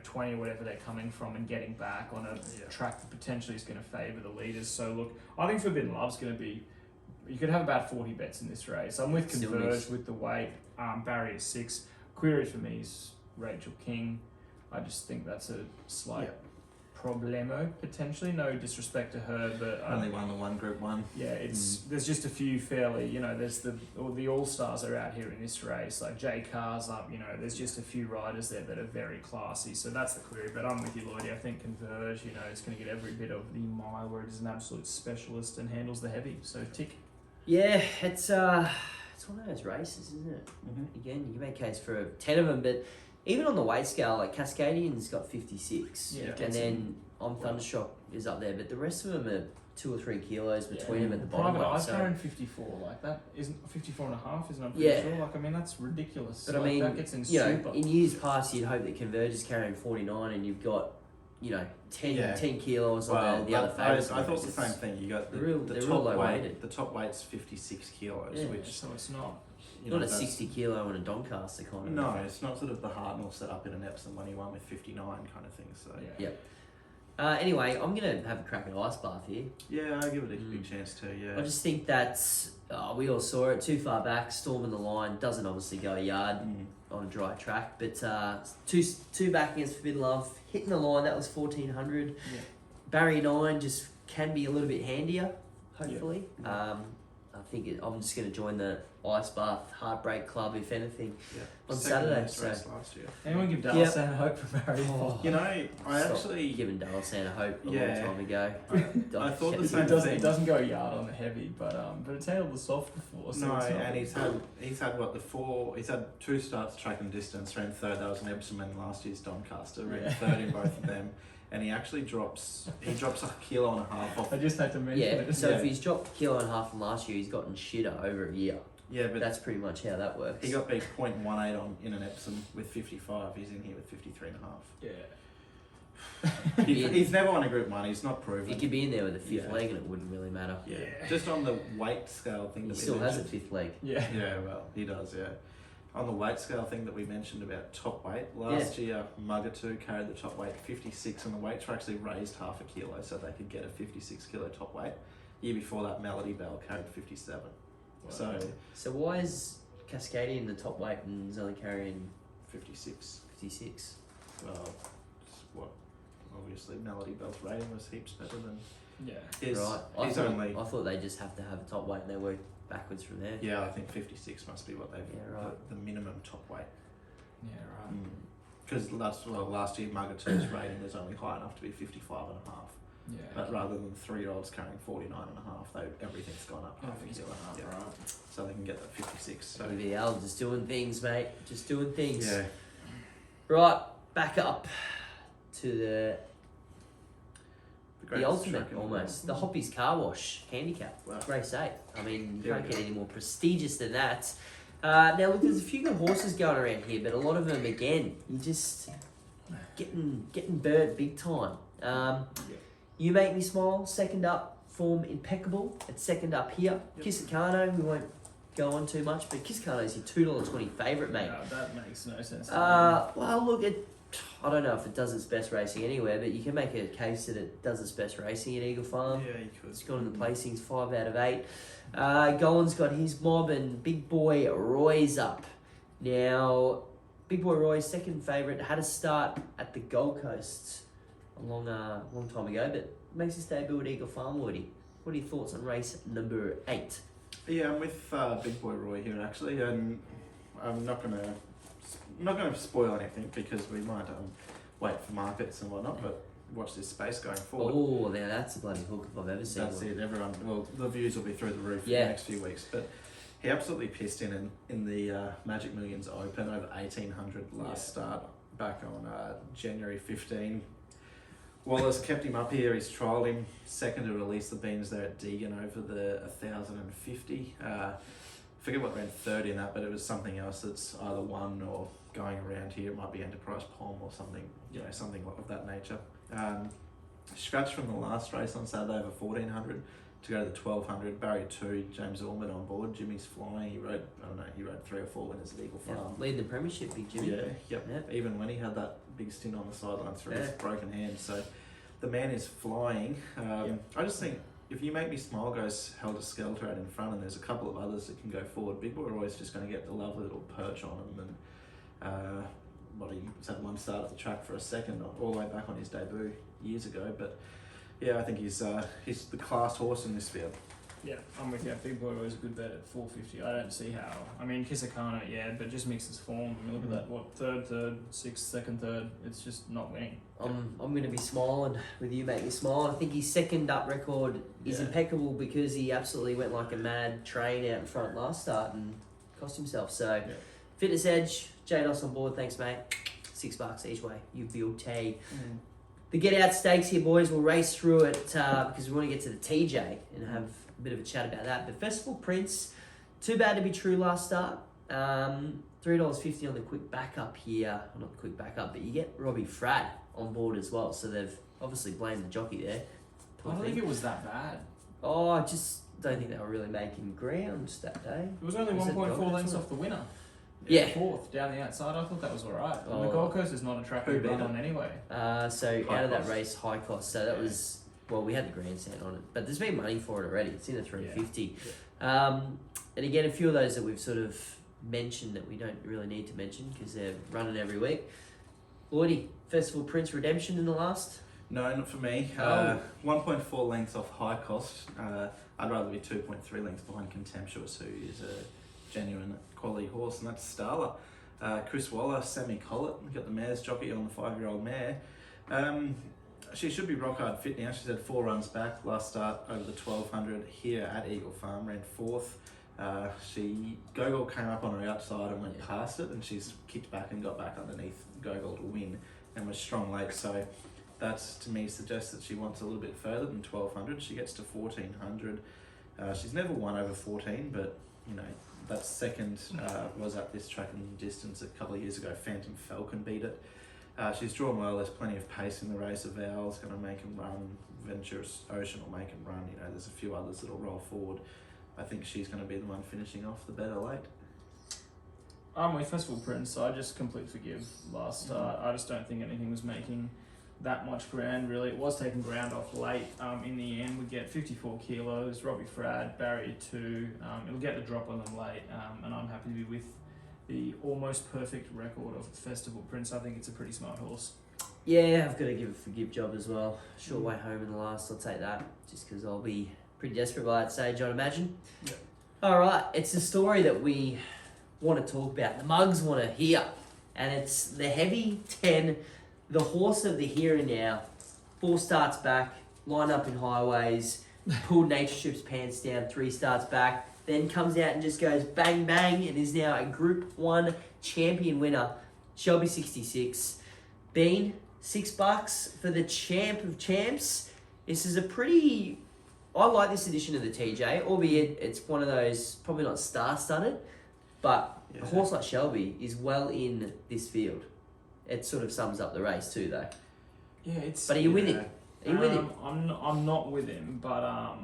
20 or whatever they're coming from and getting back on a track that potentially is going to favour the leaders. So look, I think Forbidden Love's going to be. You could have about 40 bets in this race. I'm with Converge with the weight. Barrier 6. Query for me is Rachel King. I just think that's a slight problemo potentially. No disrespect to her, but only won the one Group 1. Yeah, it's there's just a few fairly. There's the All Stars are out here in this race. Like Jay Carr's up. There's just a few riders there that are very classy. So that's the query. But I'm with you, Lloydie. I think Converge. It's going to get every bit of the mile where it is an absolute specialist and handles the heavy. So tick. Yeah, it's one of those races, isn't it? Mm-hmm. Again, you can make a case for 10 of them, but even on the weight scale, like Cascadian's got 56, and then Thundershock is up there, but the rest of them are 2 or 3 kilos between them at the bottom. Private Eye's carrying 54, like that isn't 54 and a half, isn't it? I'm pretty sure. Like, I mean, that's ridiculous. But like, I mean, that gets in super. In years past, you'd hope that Converge is carrying 49, and you've got 10 kilos on the other favourites. I thought the same thing. You got the top weight. The top weight's 56 kilos, which so it's not. Not a 60 kilo and a Doncaster kind of. No, it's not sort of the Hartnell set up in an Epsom when he won with 59 kind of thing. So anyway, I'm gonna have a crack at Ice Bath here. Yeah, I give it a big chance too. Yeah. I just think that we all saw it too far back. Storming the line doesn't obviously go a yard on a dry track, but two back against Forbidden Love, hitting the line that was 1400. Yeah. Barrier 9 just can be a little bit handier, hopefully. Yeah. I think I'm just going to join the Ice Bath Heartbreak Club, if anything, on Saturday. So. Last year. Anyone give Darlington hope for Barrier 9? I actually given Darlington a hope a long time ago. I thought the same thing. thing. It doesn't go a yard on the heavy, but it's handled the soft before. So and he's had what he's had 2 starts track and distance, ran 3rd. That was an Epsom and last year's Doncaster, ran 3rd in both of them. and he actually drops a kilo and a half off. I just had to mention Yeah, it. so Yeah. if he's dropped a kilo and a half from last year, he's gotten shitter over a year. Yeah, but That's pretty much how that works. he got beat 0.18 on in an Epsom with 55. He's in here with 53 and a half. Yeah. He's never won a Group 1. He's not He proven. could be in there with a fifth Yeah. leg and it wouldn't really matter. Yeah. Yeah. Just on the weight scale thing He that we still has a mentioned. fifth leg. Yeah. Yeah, well, he does, yeah. On the weight scale thing that we mentioned about top weight, last year Mugatu carried the top weight 56 and the weights were actually raised half a kilo so they could get a 56 kilo top weight. Year before that, Melody Bell carried 57. Wow. So why is Cascadian the top weight and is only carrying 56. 56? Well, it's what? Obviously, Melody Bell's rating was heaps better than Yeah. his. Right. He's only. I thought they just have to have a top weight and they work backwards from there. Yeah, I think 56 must be what they've. Yeah, right. The minimum top weight. Yeah, right. Because last year Mugatu's rating was only high enough to be 55 and a half. Yeah. But rather than 3-year-olds carrying 49 and a half, everything's gone up half a Everything's kilo. gone up, Yeah. right. So they can get that 56. So BVL, just doing things, mate. Just doing things. yeah, Right, back up to the greatest ultimate track in the almost. world. The Hoppies Car Wash Handicap. Wow. Race 8. I mean, you Here can't we get go. any more prestigious than that. Now, look, there's a few good horses going around here, but a lot of them, again, you just getting burnt big time. You Make Me Smile, second up, form impeccable. It's second up here. Yep. Kisakano, we won't go on too much, but Kisakano's your $2.20 favourite, mate. No, that makes no sense. To me. Well, look, I don't know if it does its best racing anywhere, but you can make a case that it does its best racing at Eagle Farm. Yeah, you could. It's gone in the placings 5 out of 8. Golan's got his mob and Big Boy Roy's up. Now, Big Boy Roy's second favourite had a start at the Gold Coast a long time ago, but makes his debut at Eagle Farm, Woody. What are your thoughts on race number 8? Yeah, I'm with Big Boy Roy here actually, and I'm not gonna spoil anything because we might wait for markets and whatnot, but watch this space going forward. Oh, now that's a bloody hook if I've ever seen That's one. it. Everyone, well, the views will be through the roof for Yeah. the next few weeks. But he absolutely pissed in the Magic Millions Open over 1800 last start back on January 15. Wallace kept him up here. He's trialled him second to release the beans there at Deegan over the 1050. Forget what ran third in that, but it was something else that's either won or going around here. It might be Enterprise Palm or something, something of that nature. Scratched from the last race on Saturday over 1400 to go to the 1200. Barrier 2, James Ormond on board. Jimmy's flying. He rode 3 or 4 winners at Eagle Yeah, Farm. lead the premiership, Big Jimmy. Yep. Yep. Even when he had that big stint on the sidelines through his Yeah. broken hand. So the man is flying. I just think if You Make Me Smile goes helter-skelter out in front and there's a couple of others that can go forward, Big Boy Roy's just going to get the lovely little perch on him. And he's had one start at the track for a second all the way back on his debut years ago. But yeah, I think he's the class horse in this field. Yeah, I'm with you. Big Boy was a good bet at 450. I don't see how. I mean, Kisakano, but just mixes form. I mean, look at that. Third, sixth, second, third. It's just not winning. I'm going to be smiling with You Make Me Smile. I think his second up record is impeccable because he absolutely went like a mad train out in front last start and cost himself. So, Fitness Edge, JDOS on board. Thanks, mate. $6 each way. You be okay. The Get Out Stakes here, boys. We'll race through it because we want to get to the TJ and have a bit of a chat about that. But Festival Prince, too bad to be true last start. $3.50 on the quick backup here. Well, not the quick backup, but you get Robbie Fradd on board as well. So they've obviously blamed the jockey there. I don't think it was that bad. Oh, I just don't think they were really making ground that day. It was only Was it 1.4 Gold lengths Coast? off the winner. Yeah. Fourth down the outside. I thought that was alright. And Oh. the Gold Coast is not a track Who we beat run it? on anyway. So High out of that cost. race, high cost. So that was, well, we had the grandstand on it, but there's been money for it already. It's in the 350. And again, a few of those that we've sort of mentioned that we don't really need to mention because they're running every week. Lloydie, Festival Prince Redemption in the last. No, not for me. Oh. 1.4 lengths off high cost. I'd rather be 2.3 lengths behind Contemptuous, who is a genuine quality horse, and that's Starla. Chris Waller, Sammy Collett, we've got the mare's jockey on the 5-year-old mare. She should be rock hard fit now. She's had 4 runs back. Last start over the 1200 here at Eagle Farm, ran 4th. Gogol came up on her outside and went past it, and she's kicked back and got back underneath Gogol to win and was strong late. So that to me suggests that she wants a little bit further than 1200. She gets to 1400. She's never won over 14, but you know, that second was at this track and distance a couple of years ago. Phantom Falcon beat it. She's drawn well. There's plenty of pace in the race. Aval's going to make him run. Venturous Ocean will make him run. You know, there's a few others that'll roll forward. I think she's going to be the one finishing off the better late. With Festival Prince, I just completely forgive last start. I just don't think anything was making that much ground, really. It was taking ground off late. In the end, we get 54 kilos, Robbie Frad, barrier 2. It'll get the drop on them late, and I'm happy to be with the almost perfect record of Festival Prince. I think it's a pretty smart horse. Yeah, I've got to give a forgive job as well. Short way home in the last, I'll take that, just because I'll be pretty desperate by that stage, I'd imagine. Yep. All right, it's a story that we want to talk about. The mugs want to hear, and it's the Heavy 10, the horse of the here and now. 4 starts back, lined up in highways, pulled Nature Strip's pants down, 3 starts back, then comes out and just goes bang bang and is now a Group 1 champion winner. Shelby 66. Bean, $6 for the champ of champs. This is a pretty... I like this edition of the TJ, albeit it's one of those, probably not star-studded, but a horse like Shelby is well in this field. It sort of sums up the race too, though. Yeah, it's... But are you with him? Are you with him? I'm not with him, but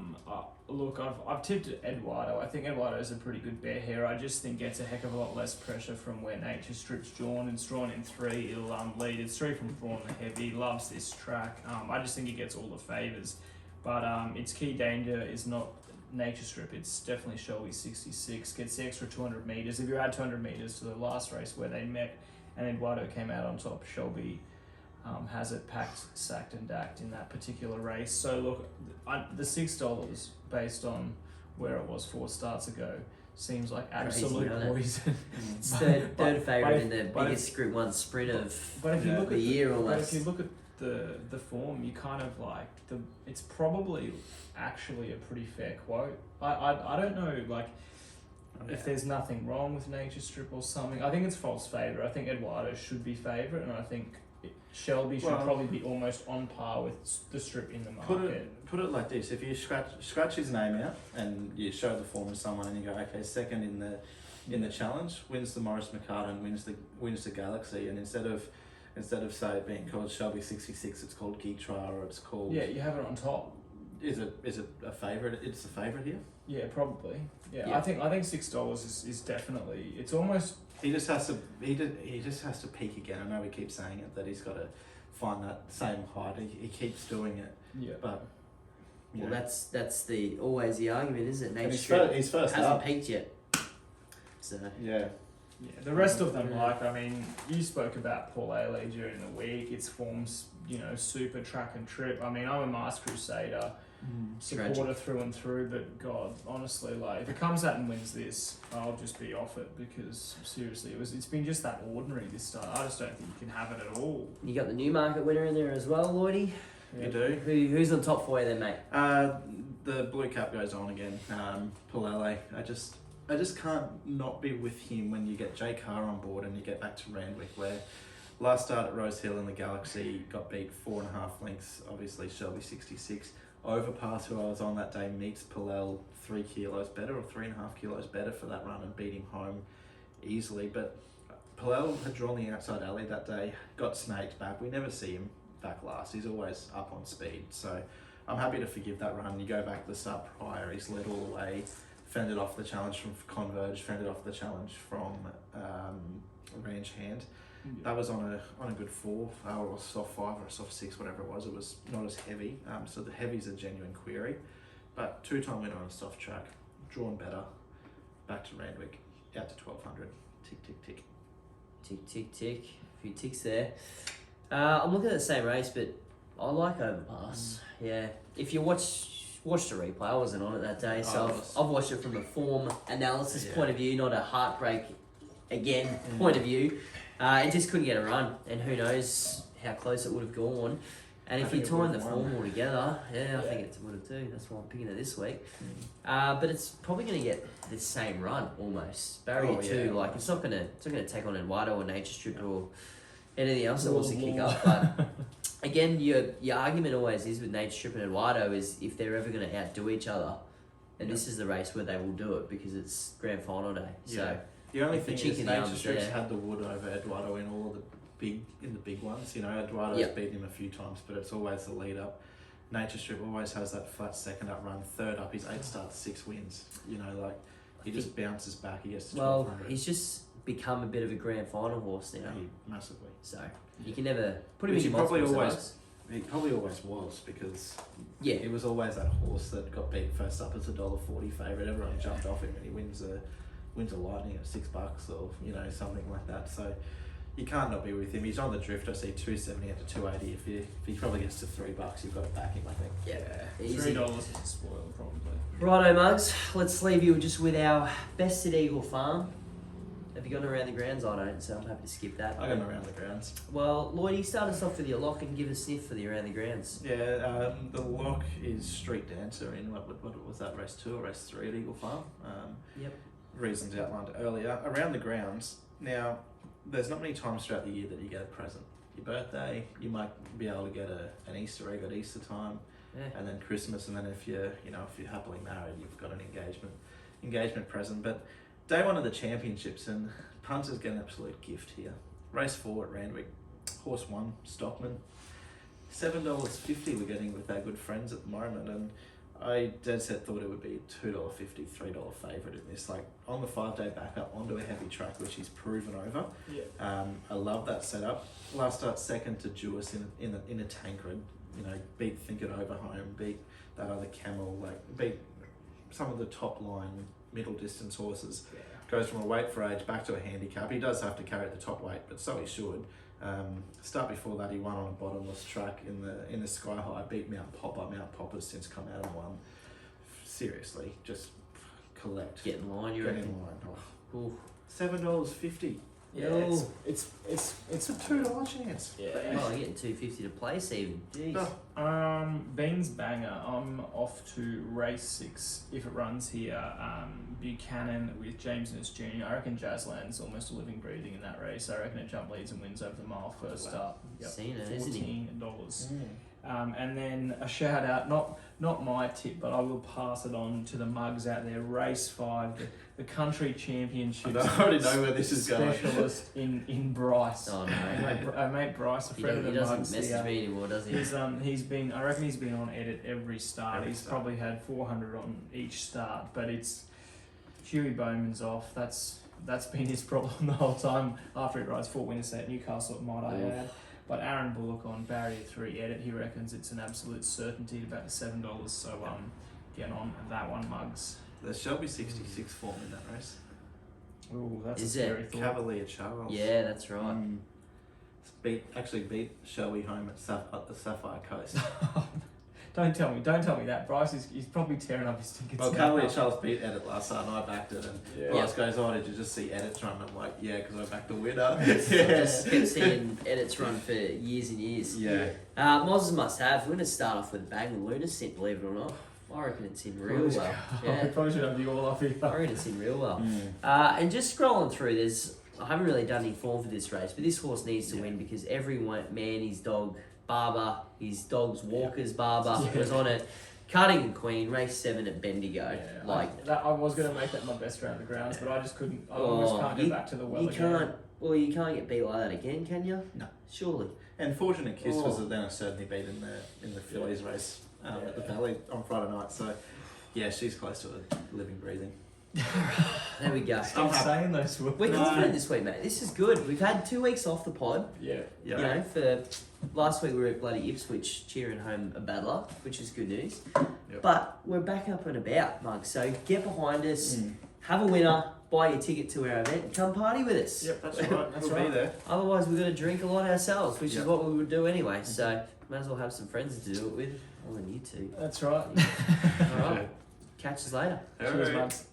look, I've tipped Eduardo. I think Eduardo's a pretty good bet here. I just think gets a heck of a lot less pressure from where Nature Strip's drawn. It's drawn in 3. It'll lead. It's 3 from 4 on the heavy. Loves this track. I just think he gets all the favours. But its key danger is not Nature Strip. It's definitely Shelby 66. Gets the extra 200 metres. If you add 200 metres to the last race where they met and Eduardo came out on top, Shelby has it packed, sacked and dacked in that particular race. So look, the $6 based on where it was 4 starts ago seems like absolute poison. It's third favourite in the biggest Group 1 sprint of the year almost. But if you look at the form, you kind of like it's probably actually a pretty fair quote. I don't know if there's nothing wrong with Nature Strip or something. I think it's false favourite. I think Eduardo should be favourite, and I think Shelby should probably be almost on par with the Strip in the market. Put it like this: if you scratch his name out and you show the form to someone, and you go, okay, second in the challenge, wins the Morris McCartan, wins the Galaxy, and instead of say it being called Shelby 66, it's called Geek Trial, or it's called... Yeah, you have it on top. Is it a favourite? It's a favourite here? Yeah, probably. Yeah. I think $6 is definitely... It's almost... He just has to peak again. I know we keep saying it, that he's got to find that same height. He keeps doing it. Yeah. But... Well, that's always the argument, isn't it? Nature Strip he's first hasn't up. peaked yet. So... Yeah. Yeah, the rest of them, you spoke about Paul Ailey during the week. Its form's, super track and trip. I mean, I'm a Mars Crusader supporter through and through, but God, honestly, if it comes out and wins this, I'll just be off it because seriously, it's been just that ordinary this start. I just don't think you can have it at all. You got the Newmarket winner in there as well, Lloydie. Yeah. You do. Who's on top for you then, mate? The blue cap goes on again. Palele. I just can't not be with him when you get Jay Carr on board and you get back to Randwick, where last start at Rose Hill in the Galaxy got beat 4.5 lengths. Obviously, Shelby 66. Overpass, who I was on that day, meets Palel 3 kilos better or 3.5 kilos better for that run and beat him home easily. But Palel had drawn the outside alley that day, got snaked back. We never see him back last. He's always up on speed. So I'm happy to forgive that run. You go back to the start prior, he's led all the way. Fended off the challenge from Converge, fended off the challenge from Range Hand. Yeah. That was on a good 4, or a soft 5 or a soft 6, whatever it was. It was not as heavy, so the heavy's a genuine query. But 2-time winner on a soft track, drawn better, back to Randwick, out to 1200. Tick, tick, tick. Tick, tick, tick. A few ticks there. I'm looking at the same race, but I like Overpass. Yeah. If you watched the replay, I wasn't on it that day, so I've watched it from a form analysis point of view, not a heartbreak point of view. It just couldn't get a run, and who knows how close it would have gone. And if you time the form all together, I think it would have too. That's why I'm picking it this week. But it's probably going to get the same run almost. Barrier 2, it's not going to take on Eduardo or Nature Strip or anything else that wants to kick up. But again, your argument always is with Nature Strip and Eduardo is if they're ever going to outdo each other, and this is the race where they will do it because it's grand final day. So the only if the thing chick is in the Nature arm's Strip's there. had the wood over Eduardo in all of the big ones. You know, Eduardo's Yep. beaten him a few times, but it's always the lead up. Nature Strip always has that flat second up run, third up. He's 8 starts, 6 wins. You know, like he just bounces back. He gets to 1200. He's just become a bit of a grand final horse now. Massively. So you can never put him Which in he your probably multiples, always. He probably always was because Yeah. he was always that horse that got beat first up as $1.40 favourite. Everyone jumped off him and he wins a lightning at $6 or something like that. So you can't not be with him. He's on the drift. I see 270 to 280. If he probably gets to $3, you've got to back him. I think. Yeah, $3 is a spoil probably. Righto, Mugs. Let's leave you just with our best at Eagle Farm. Have you gone around the grounds? I don't, so I'm happy to skip that. I got him around the grounds. Well, Lloydie, start us off with your lock and give a sniff for the around the grounds. Yeah, the lock is Street Dancer in what was that, race 2 or race 3 at Eagle Farm? Yep. Reasons outlined earlier. Around the grounds. Now, there's not many times throughout the year that you get a present. Your birthday, you might be able to get an Easter egg at Easter time, and then Christmas, and then if you're happily married, you've got an engagement present. But day 1 of the championships, and punters get an absolute gift here. Race 4 at Randwick, horse 1, Stockman. $7.50 we're getting with our good friends at the moment, and I dead set thought it would be a $2.50, $3 favourite in this. Like on the 5-day backup onto a heavy track, which he's proven over. Yeah. I love that setup. Last start second to Jewis in a Tancred. Beat Think It Over Home, beat that other Camel, beat some of the top line middle distance horses. Yeah. Goes from a weight for age back to a handicap. He does have to carry the top weight, but so he should. Start before that, he won on a bottomless track in the Sky High, beat Mount Popper. Mount Popper's since come out and won. Seriously, just collect. Get in line, you Get in reckon? line. Ooh. $7.50. Yeah, Ooh. it's It's a $2 chance. yeah. Oh, you're getting $2.50 to place even. Jeez. Oh. Beans banger. I'm off to race 6 if it runs here. Buchanan with James Ness Jr. I reckon Jazzland's almost a living, breathing in that race. I reckon it jump leads and wins over the mile first up. Seen it, isn't he? $14. And then a shout out, not my tip, but I will pass it on to the Mugs out there. Race 5, the country championships. I already know where this is going. Specialist in Bryce. Oh no. Mate Bryce, a He friend of the doesn't Mugs. message me anymore, does he? I reckon he's been on edit every start. Every He's start. probably had 400 on each start, but it's Huey Bowman's off. That's been his problem the whole time. After he rides 4 winners at Newcastle, might I add. But Aaron Bullock on barrier 3 edit, he reckons it's an absolute certainty to about $7. So get on that one, Mugs. There shall be 66 form in that race. Ooh, that's Is a scary thought. Cavalier Charles. Yeah, that's right. Beat Shelby home at the Sapphire Coast. Don't tell me that. Bryce he's probably tearing up his tickets. Well, now. Cavalier Charles beat Edit last night and I backed it, and Yeah. Bryce goes, "Oh, did you just see Edit's run?" I'm like, "Yeah, because I backed the winner." I just kept seeing edits run for years and years. Yeah. Moz's must have. We're going to start off with a bang of Lunacent, believe it or not. I reckon it's in real well. I Yeah, probably should have the all off here. I reckon it's in real well. And just scrolling through, I haven't really done any form for this race, but this horse needs to win because every man, his dog, Barber, his dog's Walker's Barber was on it. Cardigan Queen, race 7 at Bendigo. I was going to make that my best round the grounds, but I just couldn't. I almost can't get back to the well again. You can't get beat like that again, can you? No. Surely. And Fortunate Kiss was then a certainly beat in the Phillies race at the Valley on Friday night. So yeah, she's close to a living, breathing. There we go. Stop saying those words. We're confident this week, mate. This is good. We've had 2 weeks off the pod. Yeah. You know, for last week we were at bloody Ipswich cheering home a battler, which is good news. Yep. But we're back up and about, Mug. So get behind us, have a winner, buy your ticket to our event, and come party with us. Yep, that's right. That's we'll right. be there. Otherwise, we're going to drink a lot ourselves, which is Yep. what we would do anyway. So might as well have some friends to do it with. More than you two. That's right. All right. Catch us later. Cheers, Mugs.